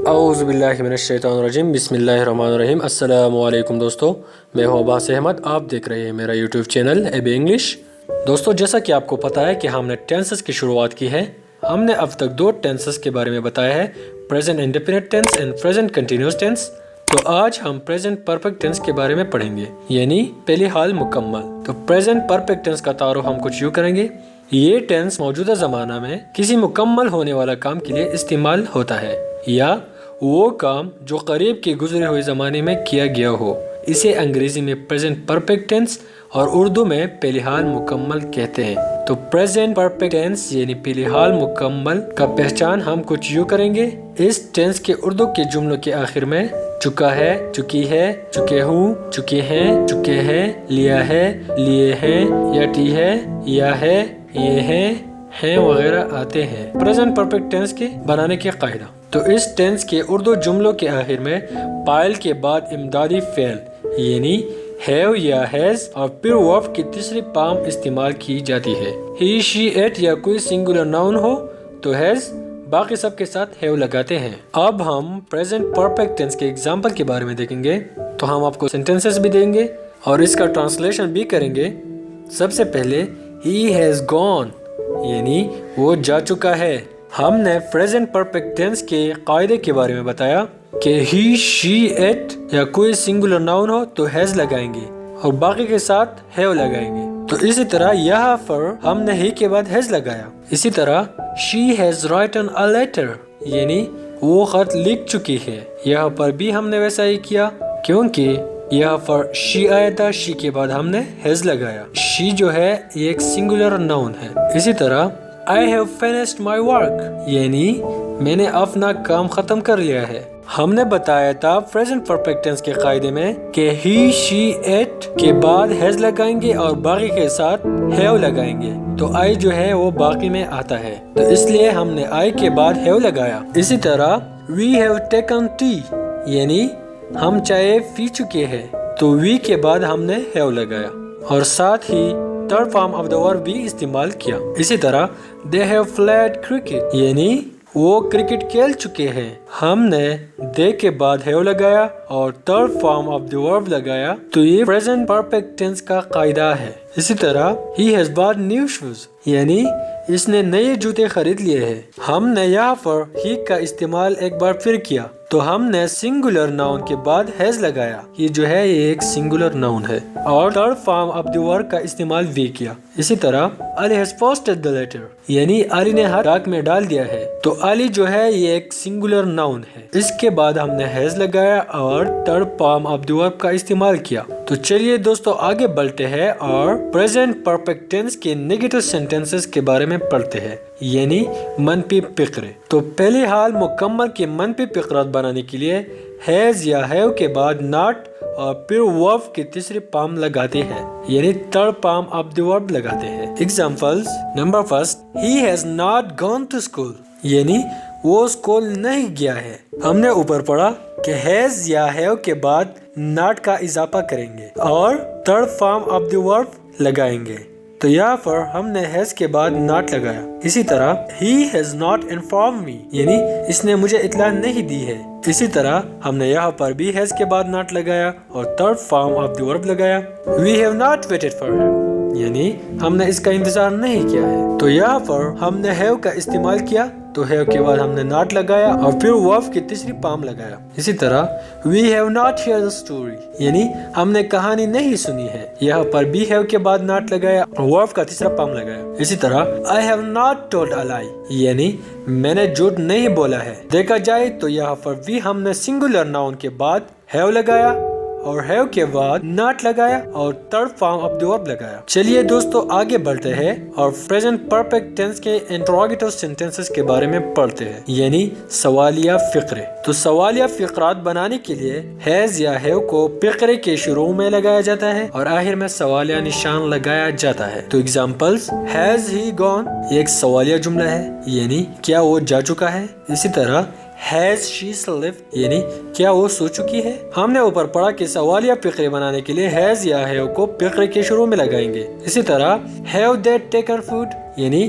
اعوذ باللہ من الشیطان الرجیم، بسم اللہ الرحمن الرحیم۔ السلام علیکم دوستو، میں ہوں عباس احمد، آپ دیکھ رہے ہیں میرا یوٹیوب چینل AB انگلش۔ دوستو، جیسا کہ آپ کو پتا ہے کہ ہم نے ٹینسز کی شروعات کی ہے۔ ہم نے اب تک دو ٹینسز کے بارے میں بتایا ہے، present indefinite tense and present continuous tense. تو آج ہم پریزنٹ پرفیکٹ ٹینس کے بارے میں پڑھیں گے، یعنی پہلی حال مکمل۔ تو پریزنٹ پرفیکٹ ٹینس کا تعارف ہم کچھ یوں کریں گے۔ یہ ٹینس موجودہ زمانہ میں کسی مکمل ہونے والا کام کے لیے استعمال ہوتا ہے، یا وہ کام جو قریب کے گزرے ہوئے زمانے میں کیا گیا ہو۔ اسے انگریزی میں پریزنٹ پرفیکٹ ٹینس اور اردو میں پہلی حال مکمل کہتے ہیں۔ تو پریزنٹ پرفیکٹ ٹینس یعنی پہلی حال مکمل کا پہچان ہم کچھ یوں کریں گے۔ اس ٹینس کے اردو کے جملوں کے آخر میں چکا ہے، چکی ہے، چکے ہوں، چکے ہیں، چکے ہیں، لیا ہے، لیے ہیں، یاٹی ہے، یا ہے، یہ ہیں وغیرہ آتے ہیں۔ پریزنٹ پرفیکٹ ٹینس کے بنانے کے قاعدہ۔ تو اس ٹینس کے اردو جملوں کے آخر میں فاعل کے بعد امدادی فعل یعنی ہیو یا ہیز اور پھر ورب کی تیسری فارم استعمال کی جاتی ہے۔ ہی، شی، اٹ یا کوئی سنگولر ناؤن ہو تو ہیز، باقی سب کے ساتھ ہیو لگاتے ہیں۔ اب ہم پریزنٹ پرفیکٹ ٹینس کے اگزامپل کے بارے میں دیکھیں گے۔ تو ہم آپ کو سینٹینسز بھی دیں گے اور اس کا ٹرانسلیشن بھی کریں گے۔ سب سے پہلے ہی ہیز گون یعنی وہ جا چکا ہے۔ ہم نے پریزنٹ پرفیکٹ ٹینس کے قاعدے کے بارے میں بتایا کہ ہی، شی، اٹ یا کوئی سنگولر ناؤن ہو تو ہیز لگائیں گے اور باقی کے ساتھ ہیو لگائیں گے۔ تو اسی طرح یہاں پر ہم نے ہی کے بعد ہیز لگایا۔ اسی طرح she has written a letter یعنی وہ خط لکھ چکی ہے۔ یہاں پر بھی ہم نے ویسا ہی کیا، کیونکہ یہاں پر شی آیا تھا، شی کے بعد ہم نے ہیز لگایا۔ شی جو ہے یہ ایک سنگولر ناؤن ہے۔ اسی طرح I have finished my work یعنی میں نے اپنا کام ختم کر لیا ہے۔ ہم نے بتایا تھا پریزنٹ پرفیکٹ ٹینس کے قاعدے میں کہ ہی، شی، اٹ کے بعد ہیز لگائیں گے اور باقی کے ساتھ ہیو لگائیں گے۔ تو I جو ہے وہ باقی میں آتا ہے، تو اس لیے ہم نے I کے بعد ہیو لگایا۔ اسی طرح we have taken tea یعنی ہم چائے پی چکے ہیں، تو we کے بعد ہم نے ہیو لگایا اور ساتھ ہی تھرڈ فارم آف دا ورب بھی استعمال کیا۔ اسی طرح they have played cricket یعنی وہ کرکٹ کھیل چکے ہیں۔ ہم نے they کے بعد have لگایا اور تھرڈ فارم آف دا ورب لگایا، تو یہ پریزنٹ پرفیکٹ ٹینس کا قاعدہ ہے۔ اسی طرح he has bought new shoes یعنی اس نے نئے جوتے خرید لیے ہیں۔ ہم نے یہاں پر he کا استعمال ایک بار پھر کیا، تو ہم نے سنگولر ناؤن کے بعد ہیز لگایا، یہ جو ہے یہ ایک سنگولر ناؤن ہے، اور تھرڈ فارم آف دی ورب کا استعمال بھی کیا۔ اسی طرح علی ہیز پوسٹڈ دی لیٹر یعنی علی نے خط ڈاک میں ڈال دیا ہے، تو علی جو ہے یہ ایک سنگولر ناؤن ہے۔ اس کے بعد ہم نے ہیز لگایا اور تھرڈ فارم آف دی ورب کا استعمال کیا۔ تو چلیے دوستو آگے بڑھتے ہیں اور پریزنٹ پرفیکٹ ٹینس کے نیگیٹو سینٹینسز کے بارے میں پڑھتے ہیں، یعنی منفی فقرے۔ تو پہلی حال مکمل کے منفی فقرات بنانے کے لیے ہیز یا ہیو کے بعد ناٹ اور پھر ورب کی تیسری فارم لگاتے ہیں، یعنی third form of the verb لگاتے ہیں۔ Examples, number first, he has not gone to school یعنی وہ اسکول نہیں گیا ہے۔ ہم نے اوپر پڑھا کہ ہیز یا ہیو کے بعد ناٹ کا اضافہ کریں گے اور تھرڈ فارم آف دی ورب لگائیں گے، تو یہاں پر ہم نے ہیز کے بعد ناٹ لگایا۔ اسی طرح ہی ہیز ناٹ انفارم می یعنی اس نے مجھے اطلاع نہیں دی ہے۔ اسی طرح ہم نے یہاں پر بھی ہیز کے بعد ناٹ لگایا اور third form of the verb لگایا۔ We have not waited for ہم یعنی ہم نے اس کا انتظار نہیں کیا ہے، تو یہاں پر ہم نے ہیو کا استعمال کیا، تو ہیو کے بعد ہم نے ناٹ لگایا اور پھر ورب کی تیسری فارم لگایا۔ اسی طرح we have not hear the story یعنی ہم نے کہانی نہیں سنی ہے، یہاں پر بھی ہیو کے بعد ناٹ لگایا اور ورب کا تیسرا فارم لگایا۔ اسی طرح آئی ہیو ناٹ ٹولڈ اے لائی یعنی میں نے جھوٹ نہیں بولا ہے۔ دیکھا جائے تو یہاں پر بھی ہم نے سنگولر ناؤن کے بعد ہیو لگایا اور ہیو کے بعد ناٹ لگایا اور third form of the verb لگایا۔ چلیے دوستو آگے بڑھتے ہیں اور پریزنٹ پرفیکٹ ٹینس کے انٹروگیٹو سینٹینسز کے بارے میں پڑھتے ہیں، یعنی سوالیہ فقرے۔ تو سوالیہ فقرات بنانے کے لیے ہیز یا ہیو کو فقرے کے شروع میں لگایا جاتا ہے اور آخر میں سوالیہ نشان لگایا جاتا ہے۔ تو ایگزامپلز، ہیز ہی گون یہ ایک سوالیہ جملہ ہے، یعنی کیا وہ جا چکا ہے۔ اسی طرح ہیز شی سلیپڈ یعنی کیا وہ سو چکی ہے۔ ہم نے اوپر پڑھا کہ سوالیہ فقرے بنانے کے لیے ہیز یا ہیو کو فقرے کے شروع میں لگائیں گے۔ اسی طرح ہیو دے ٹیکن فوڈ یعنی